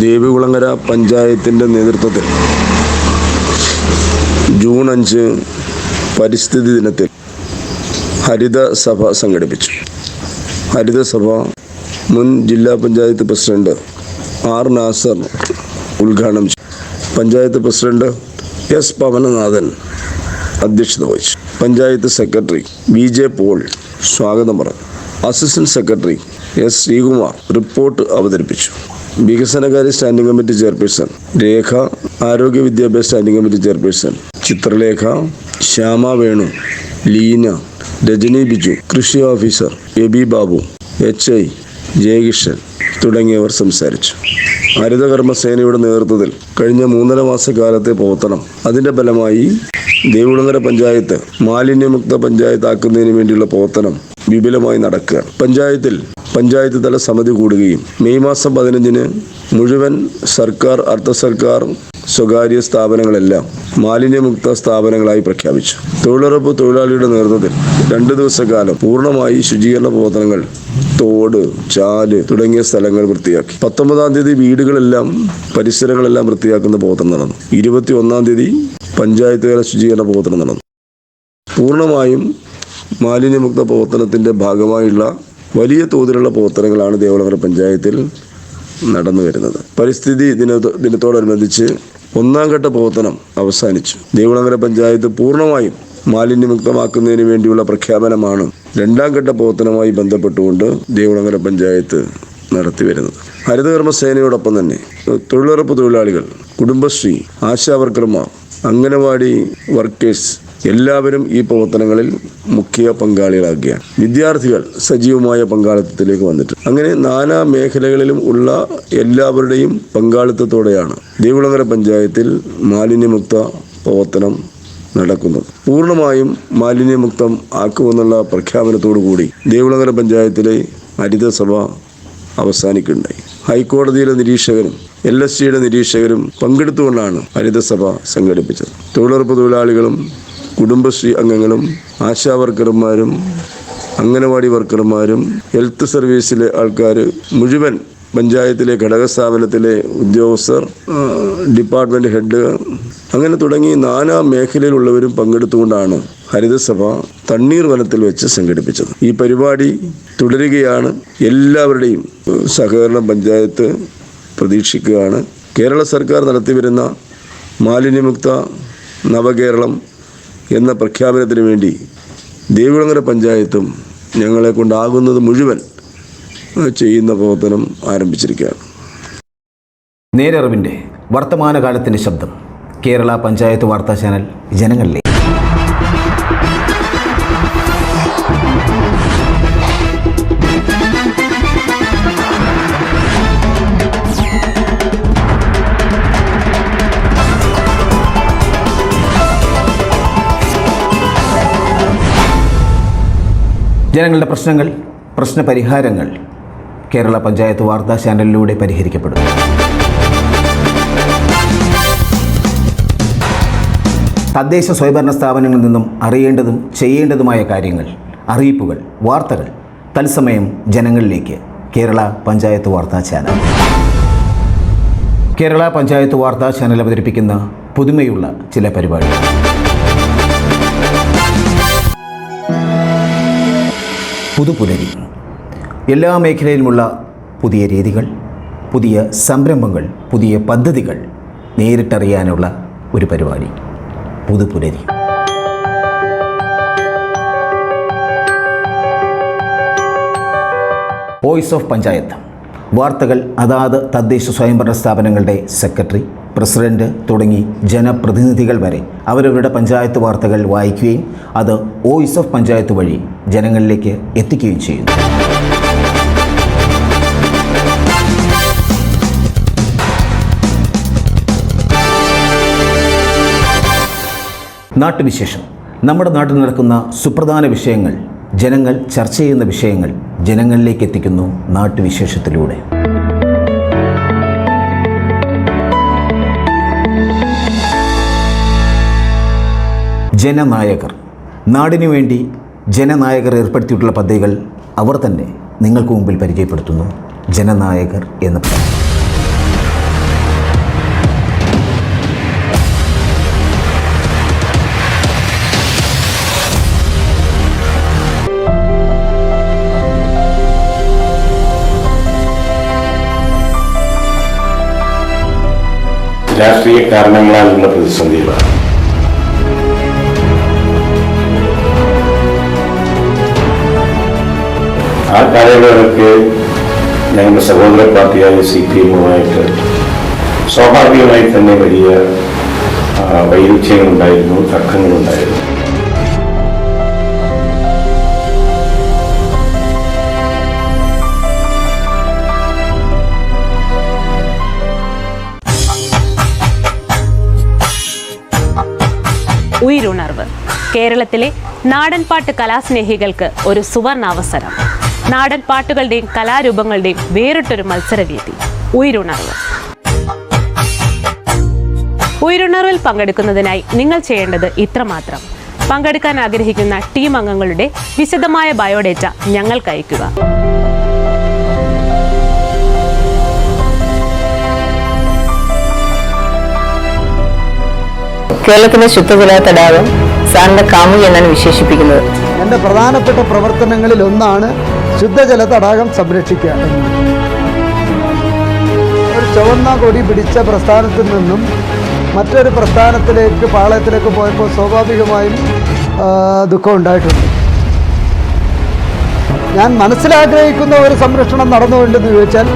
ദേവികുളങ്ങര പഞ്ചായത്തിൻ്റെ നേതൃത്വത്തിൽ ജൂൺ 5 പരിസ്ഥിതി ദിനത്തിൽ ഹരിതസഭ സംഘടിപ്പിച്ചു. ഹരിതസഭ മുൻ ജില്ലാ പഞ്ചായത്ത് പ്രസിഡന്റ് ആർ നാസർ ഉദ്ഘാടനം ചെയ്തു. പഞ്ചായത്ത് പ്രസിഡന്റ് എസ് പവനനാഥൻ അധ്യക്ഷത വഹിച്ചു. Panchayat secretary V J Paul സ്വാഗതം പറഞ്ഞു. Assistant secretary S Sreekumar report അവതരിപ്പിച്ചു. വികസനകാര്യ സ്റ്റാൻഡിംഗ് കമ്മിറ്റി ചെയർപേഴ്സൺ രേഖ, ആരോഗ്യ വിദ്യാഭ്യാസ standing committee chairperson Chithralekha, Shyama Venu, Leena, Rajani Biju, കൃഷി ഓഫീസർ എബി ബാബു, HI ജയകിഷൻ തുടങ്ങിയവർ സംസാരിച്ചു. ഹരിതകർമ്മസേനയുടെ നേതൃത്വത്തിൽ കഴിഞ്ഞ 3.5 മാസക്കാലത്തെ പ്രവർത്തനം, അതിൻ്റെ ഫലമായി ദേവികുളങ്ങര പഞ്ചായത്ത് മാലിന്യമുക്ത പഞ്ചായത്താക്കുന്നതിന് വേണ്ടിയുള്ള പ്രവർത്തനം വിപുലമായി നടക്കുകയാണ്. പഞ്ചായത്ത് തല സമിതി കൂടുകയും മെയ് മാസം 15 മുഴുവൻ സർക്കാർ, അർദ്ധ സർക്കാർ, സ്വകാര്യ സ്ഥാപനങ്ങളെല്ലാം മാലിന്യമുക്ത സ്ഥാപനങ്ങളായി പ്രഖ്യാപിച്ചു. തൊഴിലുറപ്പ് തൊഴിലാളിയുടെ നേതൃത്വത്തിൽ 2 ദിവസക്കാലം പൂർണ്ണമായി ശുചീകരണ പ്രവർത്തനങ്ങൾ, തോട്, ചാല് തുടങ്ങിയ സ്ഥലങ്ങൾ വൃത്തിയാക്കി. 19-ാം തീയതി വീടുകളെല്ലാം, പരിസരങ്ങളെല്ലാം വൃത്തിയാക്കുന്ന പ്രവർത്തനം നടന്നു. 21-ാം തീയതി പഞ്ചായത്ത് തല ശുചീകരണ പ്രവർത്തനം നടന്നു. പൂർണ്ണമായും മാലിന്യമുക്ത പ്രവർത്തനത്തിൻ്റെ ഭാഗമായുള്ള വലിയ തോതിലുള്ള പ്രവർത്തനങ്ങളാണ് ദേവികുളങ്ങര പഞ്ചായത്തിൽ നടന്നു വരുന്നത്. പരിസ്ഥിതി ദിനത്തോടനുബന്ധിച്ച് 1-ാം ഘട്ട പ്രവർത്തനം അവസാനിച്ചു. ദേവികുളങ്ങര പഞ്ചായത്ത് പൂർണ്ണമായും മാലിന്യമുക്തമാക്കുന്നതിന് വേണ്ടിയുള്ള പ്രഖ്യാപനമാണ് 2-ാം ഘട്ട പ്രവർത്തനവുമായി ബന്ധപ്പെട്ടുകൊണ്ട് ദേവികുളങ്ങര പഞ്ചായത്ത് നടത്തിവരുന്നത്. ഹരിതകർമ്മസേനയോടൊപ്പം തന്നെ തൊഴിലുറപ്പ് തൊഴിലാളികൾ, കുടുംബശ്രീ, ആശാവർക്കർമാർ, അംഗനവാടി വർക്കേഴ്സ് എല്ലാവരും ഈ പ്രവർത്തനങ്ങളിൽ മുഖ്യ പങ്കാളികളാക്കുകയാണ്. വിദ്യാർത്ഥികൾ സജീവമായ പങ്കാളിത്തത്തിലേക്ക് വന്നിട്ടുണ്ട്. അങ്ങനെ നാനാ മേഖലകളിലും ഉള്ള എല്ലാവരുടെയും പങ്കാളിത്തത്തോടെയാണ് ദേവികുളങ്ങര പഞ്ചായത്തിൽ മാലിന്യമുക്ത പ്രവർത്തനം നടക്കുന്നത്. പൂർണ്ണമായും മാലിന്യമുക്തം ആക്കുമെന്നുള്ള പ്രഖ്യാപനത്തോടു കൂടി ദേവികുളങ്ങര പഞ്ചായത്തിലെ ഹരിതസഭ അവസാനിക്കുകയുണ്ടായി. ഹൈക്കോടതിയിലെ നിരീക്ഷകരും LSCയുടെ നിരീക്ഷകരും പങ്കെടുത്തുകൊണ്ടാണ് ഹരിതസഭ സംഘടിപ്പിച്ചത്. തൊഴിലുറപ്പ് തൊഴിലാളികളും കുടുംബശ്രീ അംഗങ്ങളും ആശാവർക്കർമാരും അംഗനവാടി വർക്കർമാരും ഹെൽത്ത് സർവീസിലെ ആൾക്കാർ, മുഴുവൻ പഞ്ചായത്തിലെ ഘടകസ്ഥാപനത്തിലെ ഉദ്യോഗസ്ഥർ, ഡിപ്പാർട്ട്മെൻറ്റ് ഹെഡ്, അങ്ങനെ തുടങ്ങി നാനാ മേഖലയിലുള്ളവരും പങ്കെടുത്തുകൊണ്ടാണ് ഹരിതസഭ തണ്ണീർ വനത്തിൽ വെച്ച് സംഘടിപ്പിച്ചത്. ഈ പരിപാടി തുടരുകയാണ്. എല്ലാവരുടെയും സഹകരണം പഞ്ചായത്ത് പ്രതീക്ഷിക്കുകയാണ്. കേരള സർക്കാർ നടത്തിവരുന്ന മാലിന്യമുക്ത നവകേരളം എന്ന പ്രഖ്യാപനത്തിന് വേണ്ടി ദേവികുളങ്ങര പഞ്ചായത്തും ഞങ്ങളെ കൊണ്ടാകുന്നത് മുഴുവൻ ചെയ്യുന്ന പ്രവർത്തനം ആരംഭിച്ചിരിക്കുകയാണ്. നേരറിവിൻ്റെ വർത്തമാനകാലത്തിൻ്റെ ശബ്ദം, കേരള പഞ്ചായത്ത് വാർത്താ ചാനൽ ജനങ്ങളിലെ. ജനങ്ങളുടെ പ്രശ്നങ്ങൾ, പ്രശ്നപരിഹാരങ്ങൾ കേരള പഞ്ചായത്ത് വാർത്താ ചാനലിലൂടെ പരിഹരിക്കപ്പെടും. തദ്ദേശ സ്വയംഭരണ സ്ഥാപനങ്ങളിൽ നിന്നും അറിയേണ്ടതും ചെയ്യേണ്ടതുമായ കാര്യങ്ങൾ, അറിയിപ്പുകൾ, വാർത്തകൾ തത്സമയം ജനങ്ങളിലേക്ക്. കേരള പഞ്ചായത്ത് വാർത്താ ചാനൽ. കേരള പഞ്ചായത്ത് വാർത്താ ചാനൽ അവതരിപ്പിക്കുന്ന പുതുമയുള്ള ചില പരിപാടികൾ. പുതുപുലരി. എല്ലാ മേഖലയിലുമുള്ള പുതിയ രീതികൾ, പുതിയ സംരംഭങ്ങൾ, പുതിയ പദ്ധതികൾ നേരിട്ടറിയാനുള്ള ഒരു പരിപാടി, പുതുപുലരി. Voice of panchayat. വാർത്തകൾ അതാത് തദ്ദേശ സ്വയംഭരണ സ്ഥാപനങ്ങളുടെ സെക്രട്ടറി, പ്രസിഡന്റ് തുടങ്ങി ജനപ്രതിനിധികൾ വരെ അവരവരുടെ പഞ്ചായത്ത് വാർത്തകൾ വായിക്കുകയും അത് വോയിസ് ഓഫ് പഞ്ചായത്ത് വഴി ജനങ്ങളിലേക്ക് എത്തിക്കുകയും ചെയ്യുന്നു. നാട്ടുവിശേഷം. നമ്മുടെ നാട്ടിൽ നടക്കുന്ന സുപ്രധാന വിഷയങ്ങൾ, ജനങ്ങൾ ചർച്ച ചെയ്യുന്ന വിഷയങ്ങൾ ജനങ്ങളിലേക്ക് എത്തിക്കുന്നു നാട്ടുവിശേഷത്തിലൂടെ. ജനനായകർ. നാടിനു വേണ്ടി ജനനായകർ ഏർപ്പെടുത്തിയിട്ടുള്ള പദ്ധതികൾ അവർ തന്നെ നിങ്ങൾക്ക് മുമ്പിൽ പരിചയപ്പെടുത്തുന്നു. ജനനായകർ എന്ന പദ്ധതി. രാഷ്ട്രീയ കാരണങ്ങളാലുള്ള പ്രതിസന്ധികളാണ്. ആ കാലയളവിലൊക്കെ ഞങ്ങളുടെ സഹോദര പാർട്ടിയായ CPM-ഉമായിട്ട് സ്വാഭാവികമായി തന്നെ വലിയ വൈരുദ്ധ്യങ്ങളുണ്ടായിരുന്നു, തർക്കങ്ങളുണ്ടായിരുന്നു. ഉയിരുണർവ് കേരളത്തിലെ നാടൻപാട്ട് കലാസ്നേഹികൾക്ക് ഒരു സുവർണാവസരം. നാടൻ പാട്ടുകളുടെയും കലാരൂപങ്ങളുടെയും വേറിട്ടൊരു മത്സരവേദി ഉയിരുണർവ്. ഉയിരുണർവിൽ പങ്കെടുക്കുന്നതിനായി നിങ്ങൾ ചെയ്യേണ്ടത് ഇത്രമാത്രം. പങ്കെടുക്കാൻ ആഗ്രഹിക്കുന്ന ടീം അംഗങ്ങളുടെ വിശദമായ ബയോഡേറ്റ ഞങ്ങൾക്ക് അയയ്ക്കുക. കേരളത്തിലെ ശുദ്ധജല തടാകം സാറിന്റെ കാമുകി എന്നാണ് വിശേഷിപ്പിക്കുന്നത്. എൻ്റെ പ്രധാനപ്പെട്ട പ്രവർത്തനങ്ങളിൽ ഒന്നാണ് ശുദ്ധജല തടാകം സംരക്ഷിക്കുക എന്നത്. ഒരു ചുവന്ന കൊടി പിടിച്ച പ്രസ്ഥാനത്തിൽ നിന്നും മറ്റൊരു പ്രസ്ഥാനത്തിലേക്ക് പാളയത്തിലേക്ക് പോയപ്പോൾ സ്വാഭാവികമായും ദുഃഖം ഉണ്ടായിട്ടുണ്ട്. ഞാൻ മനസ്സിലാഗ്രഹിക്കുന്ന ഒരു സംരക്ഷണം നടന്നുകൊണ്ടെന്ന് ചോദിച്ചാൽ